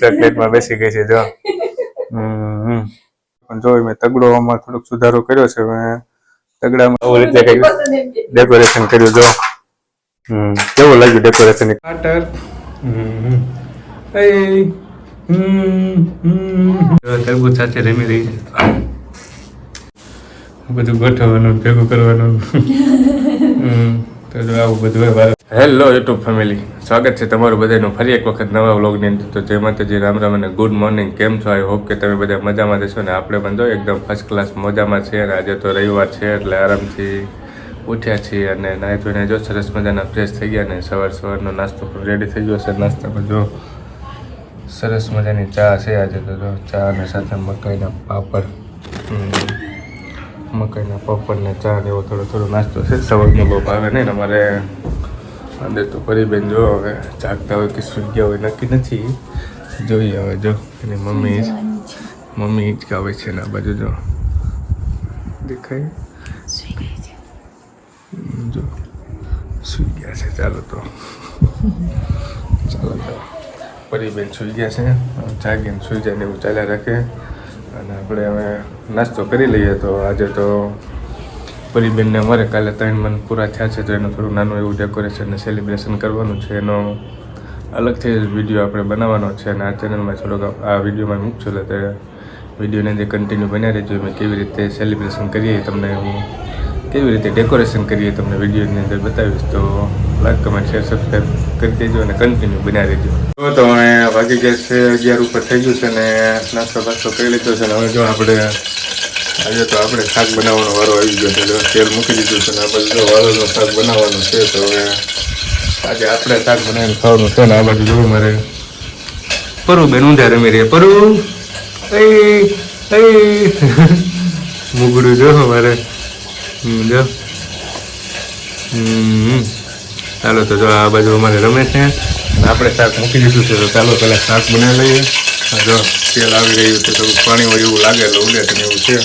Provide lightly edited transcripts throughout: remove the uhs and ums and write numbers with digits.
ચોકલેટમાં બેસી ગઈ છે જો. પણ જો મેં તગડોમાં થોડોક સુધારો કર્યો છે. મેં તગડામાં આવી રીતે કઈ ડેકોરેશન કર્યું જો. કેવું લાગ્યું ડેકોરેશન? કાટર તરબૂચ સાથે રમી રહી છે. બધું ગોઠવવાનું ભેગું કરવાનું. તો આવું બધું. હેલો યુટ્યુબ ફેમિલી, સ્વાગત છે તમારું બધાનું ફરી એક વખત નવા વ્લોગની અંદર. તો જય માતાજી, રામ રામ અને ગુડ મોર્નિંગ. કેમ છો? આઈ હોપ કે તમે બધા મજામાં જશો ને આપણે પણ જો એકદમ ફર્સ્ટ ક્લાસ મજામાં છે. અને આજે તો રવિવાર છે એટલે આરામથી ઉઠ્યા છીએ અને નાહી ધોઈને જો સરસ મજાના ફ્રેશ થઈ ગયા ને સવારનો નાસ્તો પણ રેડી થઈ ગયો છે. નાસ્તામાં જો સરસ મજાની ચા છે આજે તો જો ચા અને સાથે મકાઈના પાપડ ને ચા ને એવો થોડો નાસ્તો છે. સવારનો બહુ ભાવે નહીં અમારે અંદર તો પરીબેન જો હવે જાગતા હોય કે સુઈ ગયા હોય નક્કી નથી. જોઈએ હવે જો એની મમ્મી હિંચકાવે છે ને આ બાજુ જો દેખાય જો સુઈ ગયા છે. ચાલો તો પરીબેન સુઈ ગયા છે. જાગીને સુઈ જાય ને એવું ચાલ્યા રાખે. અને આપણે હવે નાસ્તો કરી લઈએ. તો આજે તો પરીબેનને અમારે કાલે 3 મહિના પૂરા થયા છે તો એનું થોડું નાનું એવું ડેકોરેશન ને સેલિબ્રેશન કરવાનું છે. એનો અલગથી વિડીયો આપણે બનાવવાનો છે અને આ ચેનલમાં થોડોક આ વિડીયોમાં મૂકશું. એટલે તે વિડીયોને જે કન્ટિન્યુ બનાવી રહેજો. મેં કેવી રીતે સેલિબ્રેશન કરીએ તમને હું કેવી રીતે ડેકોરેશન કરીએ તમને વિડીયોની અંદર બતાવીશ. તો લાઈક કમેન્ટ શેર સબસ્ક્રાઈબ કરી દેજો અને કન્ટિન્યુ બનાવી દેજો. તો હવે વાગી ગયા છે 11 ઉપર થઈ ગયું છે ને નાસ્તો કરી લીધો છે. ને હવે જો આજે તો આપણે શાક બનાવવાનો વારો આવી ગયો છે. તેલ મૂકી દીધું છે ને આ બાજુ જો વાળોનું શાક બનાવવાનું છે. તો હવે આજે આપણે શાક બનાવીને ખાવાનું છે. ને આ બાજુ જોવું મારે પરું બેન ઊંધા રમી રહે. પરું મુગડું જો મારે જો. ચાલો તો જો આ બાજુ અમારે રમે છે. આપણે શાક મૂકી દીધું છે. તો ચાલો પહેલાં શાક બનાવી લઈએ. જો તેલ આવી રહ્યું છે. થોડું પાણી હોય એવું લાગે એટલે ઉડે છે એવું છે.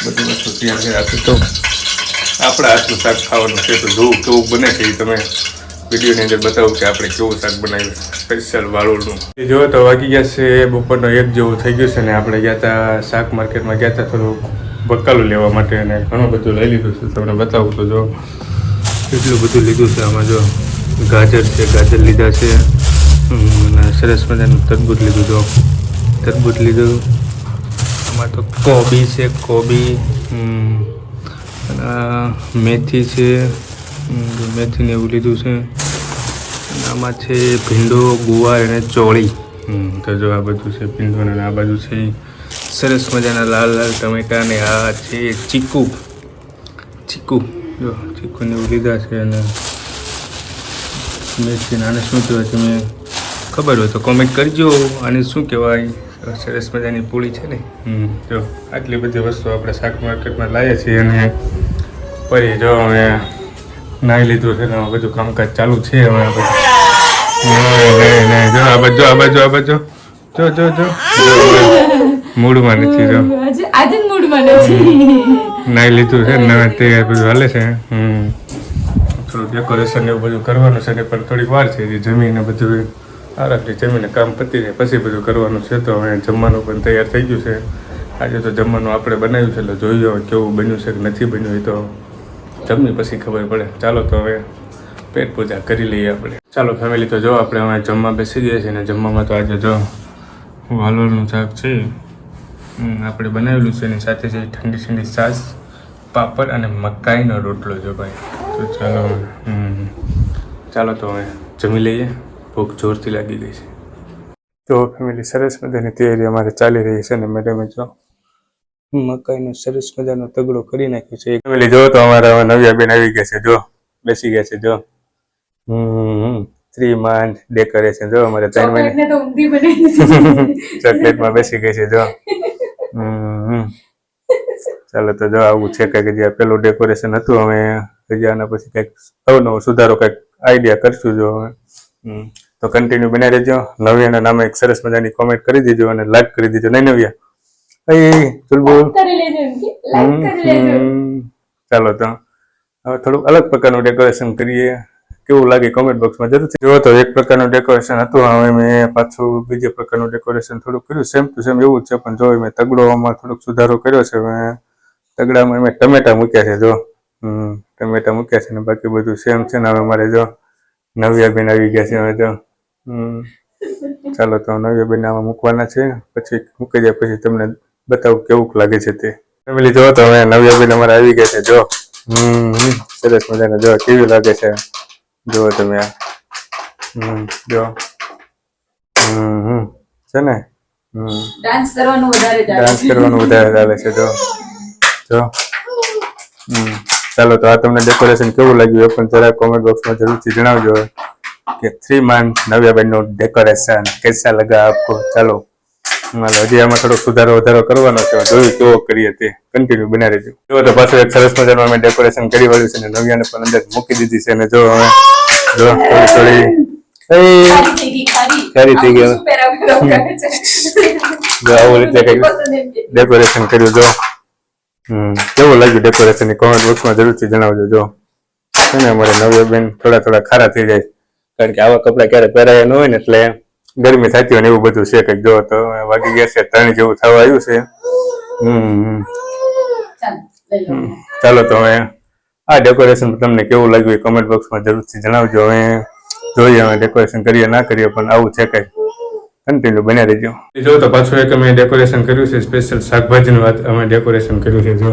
બધી વસ્તુ તૈયાર છે. આથી તો આપણે આટલું શાક ખાવાનું છે. તો જોવું કેવું બને છે એ તમે વિડીયોની અંદર બતાવું કે આપણે કેવું શાક બનાવ્યું સ્પેશિયલ વાળુનું. એ જો તો વાગી ગયા છે બપોરનો 1 જેવું થઈ ગયું છે. ને આપણે ગયા હતા શાક માર્કેટમાં ગયા હતા થોડું બકાલું લેવા માટે અને ઘણું બધું લઈ લીધું છે. તમને બતાવું તો જો એટલું બધું લીધું છે. આમાં જો ગાજર છે, ગાજર લીધા છે અને સરસ મજાનું તરબૂચ લીધું. જો તરબૂચ લીધું. આમાં તો કોબી છે, કોબી અને મેથી છે, મેથીને એવું લીધું છે. અને આમાં છે ભીંડો, ગુવાર અને ચોળી. તો જો આ બધું છે ભીંડો અને આ બાજુ છે સરસ મજાના લાલ ટમેટા અને આ છે ચીકુ જો ચીકુને એવું લીધા છે. અને મેથી આને શું કહેવાય તમે ખબર હોય તો કોમેન્ટ કરજો. આને શું કહેવાય? સરસ મજાની પૂળી છે ને. જો આટલી બધી વસ્તુ આપણે શાક માર્કેટમાં લાવીએ છીએ. અને પછી જો અમે નાહી લીધું છે ને બધું કામકાજ ચાલુ છે. હવે જો આ બાજુ જો મૂડમાં નથી. જો આજે મૂડમાં નથી. નાહી લીધું છે ને તે બધું હાલે છે. થોડું ડેકોરેશન એવું બધું કરવાનું છે. પણ થોડીક વાર છે જમીને બધું આરામથી જમીને કામ પતી જાય પછી બધું કરવાનું છે. તો હવે જમવાનું પણ તૈયાર થઈ ગયું છે. આજે તો જમવાનું આપણે બનાવ્યું છે એટલે જોઈએ હવે કેવું બન્યું છે કે નથી બન્યું એ તો જમી પછી ખબર પડે. ચાલો તો હવે પેટ પૂજા કરી લઈએ આપણે. ચાલો ફેમિલી, તો જો આપણે હવે જમવા બેસી જઈએ છીએ. ને જમવામાં તો આજે જો વાલોળનું શાક છે આપણે બનાવેલું છે. એની સાથે છે ઠંડી છાશ, પાપડ અને મકાઈનો રોટલો. જો ભાઈ તો ચાલો તો હવે જમી લઈએ. ભૂખ જોરથી લાગી ગઈ છે. તો ફેમિલી સરસ મજાની તૈયારી અમારે ચાલી રહી છે. ને મેડમે જો મકાઈનો સરસ મજાનો તગડો કરી નાખ્યો છે. ફેમિલી જો તો અમારા હવે નવ્યાબેન આવી ગયા છે. જો બેસી ગયા છે. જો 3 મંથ ડેકોરેશન. જો અમારે 3 મહિના ચોકલેટમાં બેસી ગઈ છે. જો ચાલો તો જો આવું છે કંઈક જે પેલું ડેકોરેશન હતું. અમે હજી આના પછી કંઈક નવો સુધારો કંઈક આઈડિયા કરશું. જો હવે તો કન્ટિન્યુ બનાવી રહેજો. નવ્યાના નામે એક સરસ મજાની કોમેન્ટ કરી દેજો અને લાઈક કરી દેજો. નહીં નવ્યા? ચાલો તો હવે થોડુંક અલગ પ્રકારનું ડેકોરેશન કરીએ કેવું લાગે કમેન્ટ બોક્સમાં જરૂરથી જો. તો એક પ્રકારનું ડેકોરેશન હતું, હવે મેં પાછું બીજા પ્રકારનું ડેકોરેશન થોડુંક કર્યું, સેમ ટુ સેમ એવું જ છે, પણ જો મેં તગડોમાં થોડોક સુધારો કર્યો છે. મેં તગડામાં મેં ટમેટા મૂક્યા છે, જો ટમેટા મૂક્યા છે ને બાકી બધું સેમ છે ને. હવે મારે જો નવ્યાબેન આવી ગયા છે, હવે જો ચાલો તો નવ્યાબેન આમાં મૂકવાના છે, પછી મૂકી જાય પછી તમને બતાવું કેવું લાગે છે તે. ફેમિલી જો તો હવે નવ્યાબેન અમારે આવી ગયા છે, જો સરસ મજાને જો કેવી લાગે છે જો તમે આ જો છે ને ડાન્સ કરવાનું વધારે ચાલે છે જો જો ચાલો તો આ તમને ડેકોરેશન કેવું લાગ્યું એ પણ જરા કોમેન્ટ બોક્સમાં જરૂરથી જણાવજો કે 3 મંથ નવ્યાબેન નું ડેકોરેશન કેસા લગા આપકો. ચાલો હજી આમાં થોડો સુધારો વધારો કરવાનો છે, જોયું કેવો કરીએ તે કન્ટિન્યુ બના રહેજો. જો તો પાછું એક સરસ મજાનું અમે ડેકોરેશન કરી વાળ્યું છે ને નવ્યાને પણ અંદર મૂકી દીધી છે, અને જો હવે જો થોડી સારી થઈ ગઈ. જો આવું રીતે કઈ ડેકોરેશન કર્યું, જો કેવું લાગ્યું ડેકોરેશન કોમેન્ટ બોક્સમાં જરૂરથી જણાવજો. જો છે ને અમારે નવ્યાબેન થોડા ખારા થઈ જાય, કારણ કે આવા કપડા ક્યારે પહેરાયા ન હોય ને એટલે ગરમી થતી હોય ને એવું બધું છે કંઈક. જો તો વાગી ગયા છે 3 જેવું થવા આવ્યું છે. ચાલો તો હવે આ ડેકોરેશન તમને કેવું લાગ્યું એ કમેન્ટ બોક્સમાં જરૂરથી જણાવજો. હવે જોઈએ અમે ડેકોરેશન કરીએ ના કરીએ, પણ આવું છે કંઈ કન્ટિન્યુ બન્યા રહેજો. જો તો પાછું એક અમે ડેકોરેશન કર્યું છે, સ્પેશિયલ શાકભાજીનું વાત અમે ડેકોરેશન કર્યું છે. જો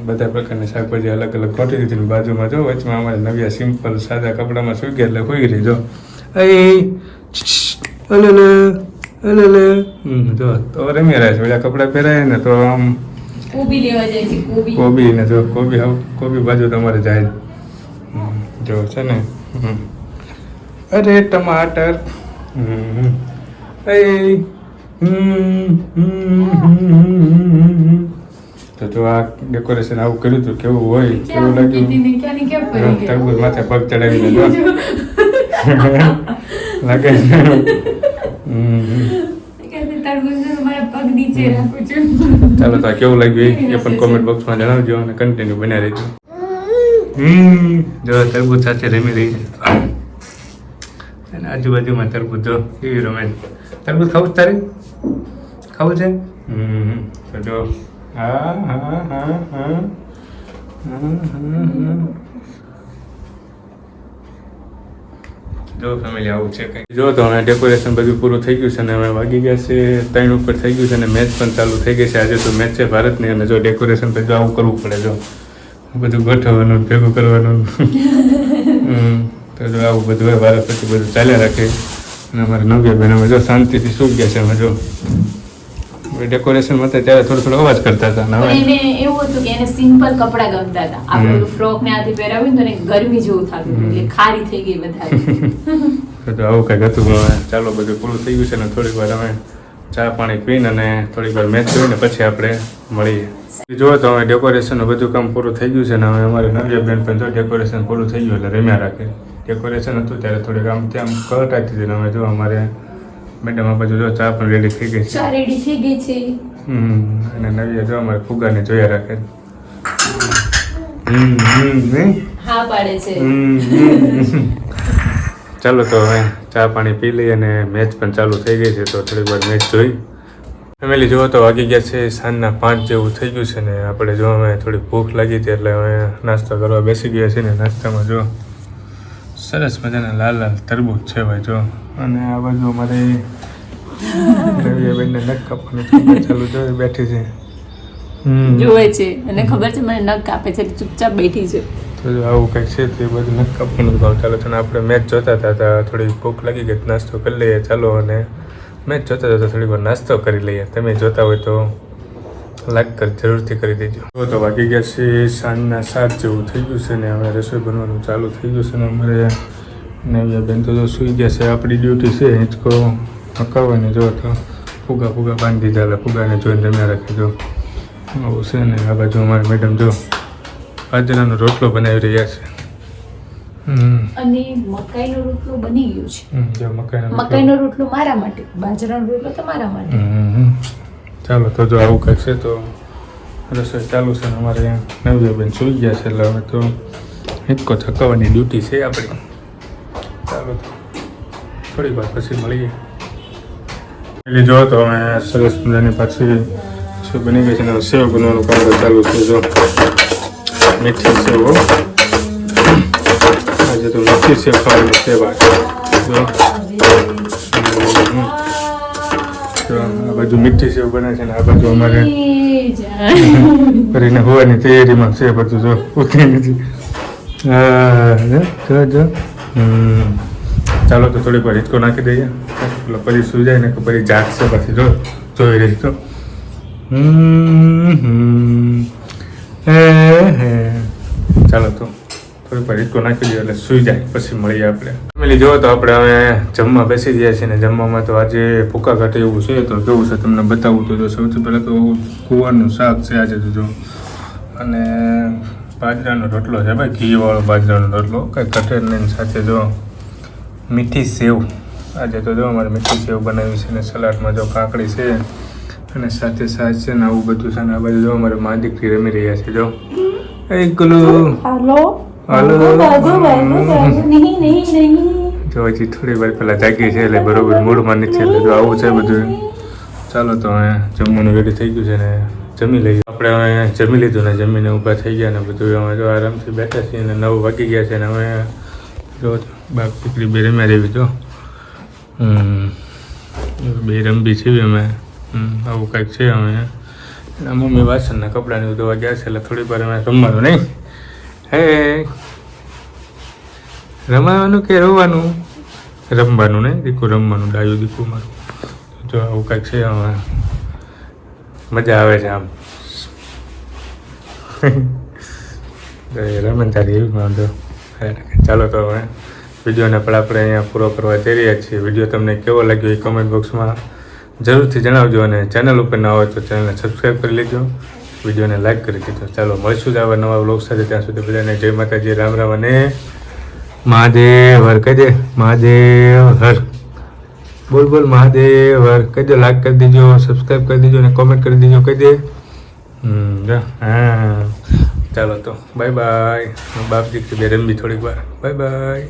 બધા પ્રકારની શાકભાજી અલગ અલગ ખોટી દીધી, બાજુમાં જો વચમાં અમારે નવ્યા સિમ્પલ સાદા કપડામાં સુઈ ગયા એટલે હોઈ રહી. જો જો તો રમી રહ્યા છે, બધા કપડા પહેરાય ને તો આમ કોબી લેવા જાય છે, કોબી ને જો કોબી બાજુ તમારે જાય જો છે ને. અરે ટમાટર તો જો આ ડેકોરેશન આવું કર્યું હતું, કેવું હોય કેવું લાગ્યું? તરબૂચ માથે પગ ચડાવીને જો લાગે ચાલો તો કેવું લાગ્યું એ પણ કોમેન્ટ બોક્સમાં જણાવજો અને કન્ટિન્યુ બન્યા રહેજો. જો તરબૂચ સાથે રમી રહી છે અને આજુબાજુમાં તરબૂચ જો કેવી રમે. તરબૂચ ખાવું તારે ખાવું છે? તો જો જો ફેમિલી આવું છે કંઈ. જો તો હવે ડેકોરેશન બધું પૂરું થઈ ગયું છે અને હવે વાગી ગયા છે 3 ઉપર થઈ ગયું છે અને મેચ પણ ચાલુ થઈ ગઈ છે. આજે તો મેચ છે ભારતની અને જો ડેકોરેશન પછી આવું કરવું પડે, જો બધું ગોઠવવાનું ભેગું કરવાનું તો જો આવું બધું હોય ભારત પછી બધું ચાલ્યા રાખે. અને અમારે નવ્યાબેન અમે જો શાંતિથી સૂઈ ગયા છે. અમે જો ડેકોરેશન માં ત્યારે થોડો અવાજ કરતા હતા. એને એવું હતું કે એને સિમ્પલ કપડા ગમતા હતા. આપણે ફ્રોક ને આથી પહેરાવ્યું તો એને ગરમી જેવું થતું એટલે ખારી થઈ ગઈ વધારે. તો આવું કંઈક હતું. ચાલો બધું પૂરું થઈ ગયું છે ને થોડીક વાર અમે ચા પાણી પીને અને થોડીક વાર મેચ જોઈને પછી આપણે મળીએ. જો તો હવે ડેકોરેશનનું બધું કામ પૂરું થઈ ગયું છે ને હવે અમારે નવ્યાબેન પણ જો ડેકોરેશન પૂરું થઈ ગયું એટલે રમ્યા રાખે. ડેકોરેશન હતું ત્યારે થોડીક આમ ત્યાં કટાતી હતી ને હવે જો અમારે મેડમ આ બાજુ જો ચા પણ રેડી થઈ ગઈ છે. ચા રેડી થઈ ગઈ છે. અને નવ્યા જો અમારે ફુગાને જોયા રાખે. હા પાડે છે. ચાલો તો હવે ચા પાણી પી લઈએ અને મેચ પણ ચાલુ થઈ ગઈ છે તો થોડીક વાર મેચ જોઈ. ફેમિલી જુઓ તો વાગી ગયા છે સાંજના 5 જેવું થઈ ગયું છે ને આપણે જો અમે થોડી ભૂખ લાગી હતી એટલે હવે નાસ્તો કરવા બેસી ગયા છે ને નાસ્તામાં જો સરસ મજાના લાલ લાલ તરબૂચ છે ભાઈ જો. અને આ બાજુ અમારે રવિયાબેનને નખ કાપવાનું ચાલુ જોઈ બેઠી છે. જોવે છે અને ખબર છે મને નખ કાપે છે ચૂપચાપ બેઠી છે. તો જો આવું કંઈક છે તો એ બધું નખ કાપવાનું ભાવ ચાલો છે ને આપણે મેચ જોતા હતા થોડી ભૂખ લાગી ગઈ નાસ્તો કરી લઈએ ચાલો. અને મેચ જોતા હતા થોડીક વાર નાસ્તો કરી લઈએ. તમે જોતા હોય તો લાઈક કરી જરૂરથી કરી દેજો. તો વાગી ગયા છે સાંજના 7 જેવું થઈ ગયું છે ને હવે રસોઈ બનવાનું ચાલુ થઈ ગયું છે ને અમારે નવ્યાબેન તો જો સૂઈ ગયા છે. આપણી ડ્યુટી છે હિંચકો મકાવવાની. જો તો ફુગા બાંધી દીધા ફુગાને જોઈને રમ્યા રાખી જો આવું છે ને. આ બાજુ અમારે મેડમ જો બાજરાનો રોટલો બનાવી રહ્યા છે. અને મકાઈનો રોટલો બની ગયો છે. જો મકાઈનો રોટલો મારા માટે, બાજરાનો રોટલો તમારા માટે. ચાલો તો જો આવું કંઈક છે તો રસોઈ ચાલુ છે ને અમારે નવ્યાબેન સૂઈ ગયા છે એટલે હવે તો હિંચકો થકાવવાની ડ્યુટી છે આપણી. ચાલો તો થોડીક વાર પછી મળીએ. એટલે જો તો અમે સરસ મજાની પાછી શું બની ગઈ છે ને સેવ બનવાનું કામ ચાલુ છે. જો મીઠી સેવ, આજે તો મીઠી સેવ ખાવાની સેવ જો આ બાજુ મીઠી સેવ બને છે ને આ બાજુ અમારે કરીને હોવાની તૈયારીમાં છે બધું. જો ઉતરી નથી. જો ચાલો તો થોડીક વાર હિંચકો નાખી દઈએ. પેલો પરી સુઈ જાય ને કે પરી જાગશે પછી જોઈ રહી તો ચાલો તો થોડીક વાર હિંચકો નાખી દઈએ એટલે સુઈ જાય પછી મળીએ આપણે. ફેમિલી જો તો આપણે હવે જમવા બેસી ગયા છીએ ને જમવામાં તો આજે ભૂકા ઘાટે એવું છે. તો કેવું છે તમને બતાવું તો જો સૌથી પહેલાં તો કુવારનું શાક છે આજે તો જો, અને બાજરાનો રોટલો છે ભાઈ, ઘીવાળો બાજરાનો રોટલો કંઈ કઠેરની સાથે જો મીઠી સેવ. આજે તો જો અમારે મીઠી સેવ બનાવી છે ને સલાડમાં જો કાકડી છે અને સાથે સાસ છે ને આવું બધું છે ને આ બાજુ જો અમારે મા દીકરી રમી રહ્યા છે. જો એકલું હાલો જો હજી થોડી વાર પહેલાં જાગી છે એટલે બરોબર મૂડમાં નથી એટલે જો આવું છે બધું. ચાલો તો હવે જમવાનું રેડી થઈ ગયું છે ને જમી લઈએ આપણે. હવે જમી લીધું ને જમીને ઊભા થઈ ગયા ને બધું અમે જો આરામથી બેઠા છીએ ને 9 વાગી ગયા છે ને હવે જો બાપ દીકરી બે રમ્યા રેવી જો બે રમવી છીએ અમે. આવું કંઈક છે અમે. મમ્મી વાસણના કપડાને ધોવા ગયા છે એટલે થોડી વાર અમે રમવાનું નહીં. હે રમાવાનું કે રોવાનું? રમવાનું નહીં દીકું, રમવાનું ડાયું દીકું મારું. જો આવું કંઈક છે હવે મજા આવે છે આમ રમન તારી એવી વાંધો. ચાલો તો હવે વિડીયોને પણ આપણે અહીંયા પૂરો કરવા જઈ રહ્યા છીએ. વિડીયો તમને કેવો લાગ્યો એ કમેન્ટ બોક્સમાં જરૂરથી જણાવજો અને ચેનલ ઉપર ના હોય તો ચેનલને સબસ્ક્રાઈબ કરી લેજો, વિડીયોને લાઈક કરી દેજો. ચાલો મળીશું જ આવા નવા વ્લોગ સાથે. ત્યાં સુધી બધાને જય માતાજી, રામ રામ અને મહાદેવ હર. કહી દે મહાદેવ હર. બોલ બોલ મહાદેવ હર. કહી દો લાઈક કરી દેજો, સબસ્ક્રાઈબ કરી દેજો અને કોમેન્ટ કરી દેજો. કહી દે હા ચાલો તો બાય બાય. બાપ દીકરી બે રમવી થોડીક વાર. Bye bye.